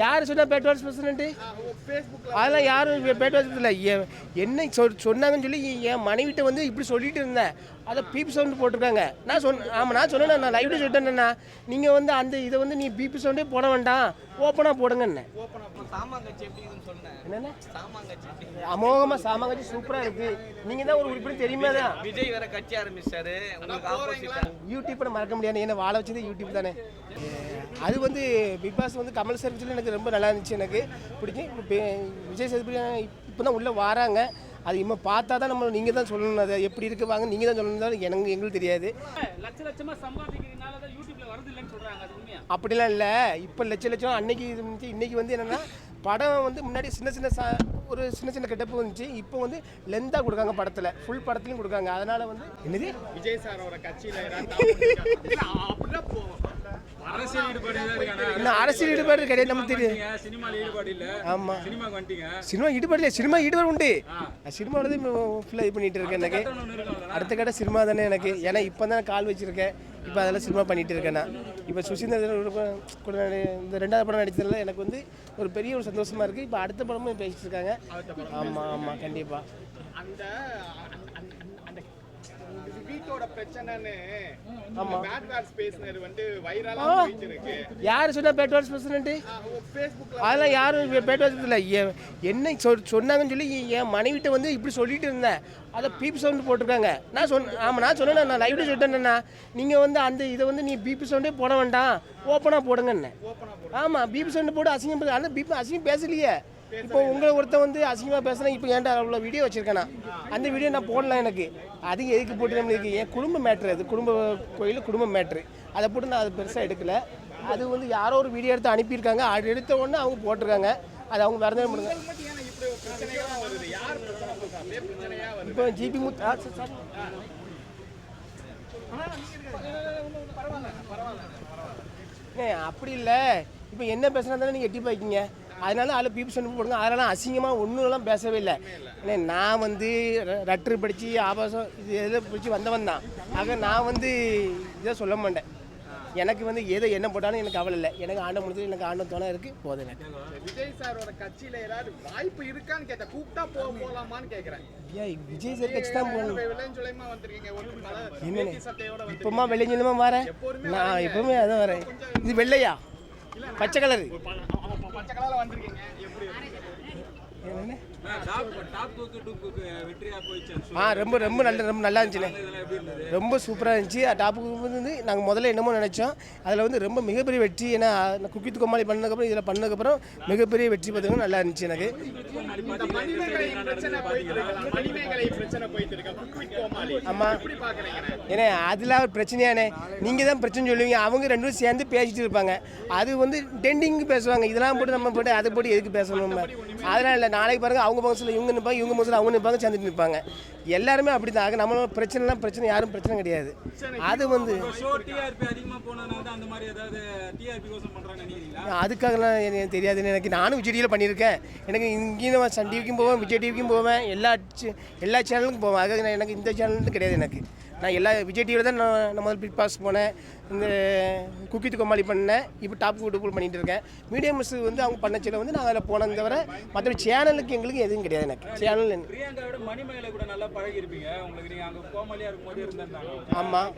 யார் சொன்னா பேட்வாட்ச் பிரசிடென்ட்? அதெல்லாம் யாரும் பேட்வாட்ச் இல்லை. என்ன சொன்னாங்கன்னு சொல்லி என் மனைவிட்ட வந்து இப்படி சொல்லிட்டு இருந்தேன். அதை பீப் சவுண்டு போட்டிருக்காங்க. நான் ஆமாம் நான் சொன்னேன், நான் லைவ்ல சொல்லிட்டேன்னா நீங்கள் வந்து அந்த இதை வந்து நீ பீப் சவுண்டே போட வேண்டாம், ஓப்பனாக போடுங்கன்னு. என்னென்ன அமோகமாக சாமாங்கச்சி சூப்பராக இருக்குது. நீங்கள் தான் ஒரு உறுப்பினர் தெரியுமா? தான் விஜய் வேற கட்சி ஆரம்பிச்சாரு. யூடியூப்பை மறக்க முடியாது. என்ன வாழ வச்சது யூடியூப் தானே. அது வந்து பிக் பாஸ் வந்து கமல் சார் எனக்கு ரொம்ப நல்லா இருந்துச்சு, எனக்கு பிடிக்கும். விஜய் சேதுபதி இப்போ தான் உள்ளே வராங்க. அது இம்மா பார்த்தா தான் நம்ம நீங்கள் தான் சொல்லணும். அதை எப்படி இருக்கு வாங்க நீங்கள் தான் சொல்லணும். எங்களுக்கு தெரியாது. அப்படிலாம் இல்லை. இப்போ லட்சம் அன்னைக்கு இது இருந்துச்சு. இன்றைக்கி வந்து என்னென்னா படம் வந்து முன்னாடி ஒரு சின்ன கெட்டப்பு வந்துச்சு. இப்போ வந்து லெந்தாக கொடுக்காங்க படத்தில், ஃபுல் படத்துலையும் கொடுக்காங்க. அதனால் வந்து என்னது விஜய் சாரோட கட்சியில் அரசியல் ஈடுபாடு கிடையாது. நமக்கு தெரியும். ஆமாம், சினிமா ஈடுபாடு இல்லை. சினிமா ஈடுபாடு உண்டு. சினிமாவில் தான் ஃபுல்லாக இது பண்ணிகிட்டு இருக்கேன். எனக்கு அடுத்த கடை சினிமா தானே எனக்கு. ஏன்னா இப்போ தான் கால் வச்சுருக்கேன். இப்போ அதெல்லாம் சினிமா பண்ணிகிட்டு இருக்கேன். நான் இப்போ சுசீந்திர கூட இந்த 2வது படம் நடித்ததில் எனக்கு வந்து ஒரு பெரிய ஒரு சந்தோஷமாக இருக்குது. இப்போ அடுத்த படமும் பேசிட்டு இருக்காங்க. ஆமாம் ஆமாம் கண்டிப்பாக. அந்த வீட்டோட பிரச்சனைன்னு பேட்வாட்ச் பேசினது வந்து வைரலா போயிட்டு இருக்கு. யார் சொன்னா பேட்வாட்ச் பிரசிடென்ட்? அதெல்லாம் யாரும் பேட்வாட்ச் இல்லை. என்ன சொன்னாங்கன்னு சொல்லி என் மனைவிட்ட வந்து இப்படி சொல்லிட்டு இருந்தேன். அதை பீப் சவுண்டு போட்டிருக்காங்க. நான் ஆமாம் நான் சொன்னேன், நான் லைவ்ல சொல்லிட்டேன்னா நீங்கள் வந்து அந்த இதை வந்து நீ பீப் சவுண்டே போட வேண்டாம், ஓப்பனாக போடுங்கன்னு. ஆமாம், பீப் சவுண்டு போட்டு அசிங்கம். ஆனால் பீப் அசிங்கம் பேசலையே. இப்போ உங்களை ஒருத்தன் வந்து அசிங்கமாக பேசுகிறேன். இப்போ ஏன்டா அவ்வளோ வீடியோ வச்சுருக்கேன். அந்த வீடியோ நான் போடலாம். எனக்கு அது எதுக்கு போட்டு நம்மளுக்கு என் குடும்ப மேட்ரு, அது குடும்ப கோயில் குடும்ப மேட்ரு. அதை போட்டு நான் அது பெருசாக எடுக்கலை. அது வந்து யாரோ ஒரு வீடியோ எடுத்து அனுப்பியிருக்காங்க. அது எடுத்த உடனே அவங்க போட்டிருக்காங்க. அது அவங்க வரதே பண்ணுங்க. இப்போ ஜிபி அப்படி இல்லை. இப்போ என்ன பேசுனா தானே நீங்கள் எட்டி பாய்க்கிங்க. அதனால அதில் பீப்புள் சொல்லி போடுங்க. அதெல்லாம் அசிங்கமாக ஒன்றுலாம் பேசவே இல்லை. ஏன்னா நான் வந்து ரட்ரு படித்து ஆபாசம் இது எதில் பிடிச்சி வந்தவன் தான். ஆக நான் வந்து இதை சொல்ல மாட்டேன். எனக்கு வந்து எதை என்ன போட்டாலும் எனக்கு கவலை இல்லை. எனக்கு ஆண்ட முடிஞ்சது, எனக்கு ஆண்ட தோணை இருக்குது, போதும் எனக்கு. விஜய் சாரோட கட்சியில் ஏதாவது வாய்ப்பு இருக்கான்னு கேட்டேன். கூப்பிட்டா போகலாமான்னு கேட்குறேன். ஏன் விஜய் சார் கட்சி தான் போகணும். விளைஞ்சொலைமா வந்திருக்கீங்க. என்னென்ன இப்போமா வெள்ளைஞ்சலமா வரேன் நான். எப்பவுமே அதான் வரேன். இது வெள்ளையா பச்சை கலரு? பச்சை கலரில் வந்திருக்கீங்க. எப்படி ரொம்ப ரொம்ப நல்லா இருந்துச்சுண்ணே. ரொம்ப சூப்பராக இருந்துச்சு. டாப்புக்கு வந்து நாங்கள் முதல்ல என்னமோ நினச்சோம். அதில் வந்து ரொம்ப மிகப்பெரிய வெற்றி. ஏன்னா குக் வித் கோமாளி பண்ணதுக்கப்புறம் இதில் பண்ணதுக்கப்புறம் மிகப்பெரிய வெற்றி பார்த்தீங்கன்னா நல்லா இருந்துச்சு எனக்கு. ஆமாம், ஏன்னா அதில் ஒரு பிரச்சனையானே. நீங்கள் தான் பிரச்சனை சொல்லுவீங்க, அவங்க 2 பேரும் சேர்ந்து பேசிட்டு இருப்பாங்க. அது வந்து டெண்டிங்கு பேசுவாங்க. இதெல்லாம் போட்டு நம்ம போட்டு அதை போட்டு எதுக்கு பேசணும்? அதெல்லாம் இல்லை. நாளைக்கு பாருங்கள், அவங்க பக்கத்தில் இவங்க நிற்பாங்க, இவங்க பக்கத்தில் அவங்க நிற்பாங்க, சேர்ந்துட்டு நிற்பாங்க. எல்லாருமே அப்படி தான். ஆக நம்மளோட பிரச்சனை யாரும் பிரச்சனை கிடையாது. அது வந்து அதுக்காகலாம் எனக்கு தெரியாதுன்னு. எனக்கு நானும் விஜய் டிவியில் பண்ணியிருக்கேன். எனக்கு இங்கேயும் சன் டிவிக்கும் போவேன், விஜய் டிவிக்கும் போவேன், எல்லா சேனலுக்கும் போவேன். அதுக்காக எனக்கு இந்த சேனல் கிடையாது. எனக்கு நான் எல்லா விஜய் டிவியில் தான் நான் முதல் பிக் பாஸ் போனேன். இந்த குக் வித் கோமாளி பண்ணேன். இப்போ டாப் வீட்டுக்குள் பண்ணிகிட்டு இருக்கேன். மீடியம் மிஸ் வந்து அவங்க பண்ணச்சில் வந்து நான் அதில் போனது தவிர மற்றபடி சேனலுக்கு எங்களுக்கு எதுவும் கிடையாது. எனக்கு சேனல் ஆமாம்,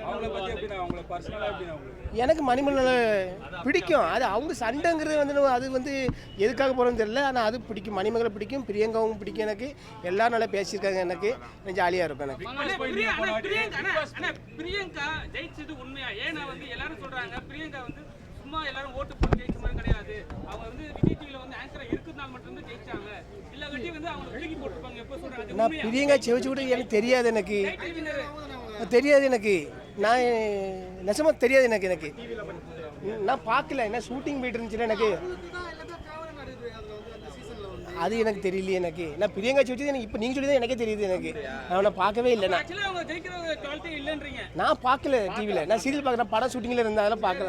எனக்கு மணிமேகலை பிடிக்கும். அது அவங்க சண்டைங்கிறது வந்து அது வந்து எதுக்காக போகிறோன்னு தெரியல. ஆனால் அது பிடிக்கும். மணிமேகலை பிடிக்கும், பிரியங்காவும் பிடிக்கும். எனக்கு எல்லாரும் நல்லா பேசியிருக்காங்க. எனக்கு ஜாலியாக இருக்கும். எனக்கு பிரியங்கா ஜெயிச்சது உண்மையா? ஏன்னா வந்து எல்லாரும் சொல்றாங்க பிரியங்கா வந்து சும்மா எல்லாரும் ஓட்டு போட்டு ஜெயிச்ச மாதிரி கிடையாது. அவங்க வந்து விஜய் டிவில வந்து ஆங்கரா இருக்கிறதுனால மட்டும் தான் ஜெயிச்சாங்க. இல்ல கட்டி வந்து அவங்க தூக்கி போட்டுருப்பாங்க. எப்போ சொல்றாங்க? நான் பிரியங்கா செவிச்சு கூட எனக்கு தெரியாது. எனக்கு தெரியாது. எனக்கு நான் நிஜமா தெரியாது. எனக்கு நான் பார்க்கல. என்ன ஷூட்டிங் போயிட்டு இருந்துச்சுல. எனக்கு அது எனக்கு தெரியலையே. எனக்கு நான் பிரியங்கா செவிச்சு எனக்கு இப்போ நீங்கள் சொல்லி தான் எனக்கே தெரியுது. எனக்கு நான் பார்க்கவே இல்லை. நான் பார்க்கல டிவியில். நான் சீரியல் பார்க்குறேன். படம் ஷூட்டிங்கில் இருந்தால் அதெல்லாம் பார்க்கல.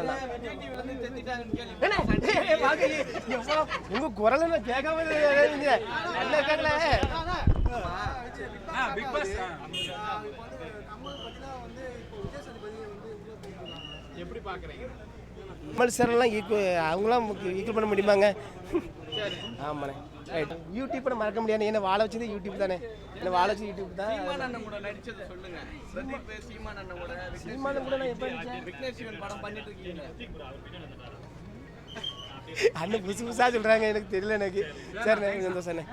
உங்கள் குரலை நான் கேட்காம எப்படி பார்க்குறீங்க? விமர்சனம்லாம் அவங்களாம் ஈக்குவல் பண்ண முடியுமாங்க? ஆமாண்ணே ரைட். யூடியூப்பை மறக்க முடியாது. என்ன வாழ வச்சது யூடியூப் தானே. என்ன வாழ வச்சது யூடியூப் தான். சீமான் அண்ணன் கூட நடிச்சதை சொல்லுங்க. பிரதீப் சீமான் அண்ணன் கூட சீமானும் கூட நான் எப்போ நடிச்சேன்? விக்னேஷ் சிவன் படம் பண்ணிட்டு இருக்கீங்க. அண்ணன் புதுசு புதுசாக சொல்கிறாங்க, எனக்கு தெரியல எனக்கு. சரிண்ணே, சந்தோஷண்ணே.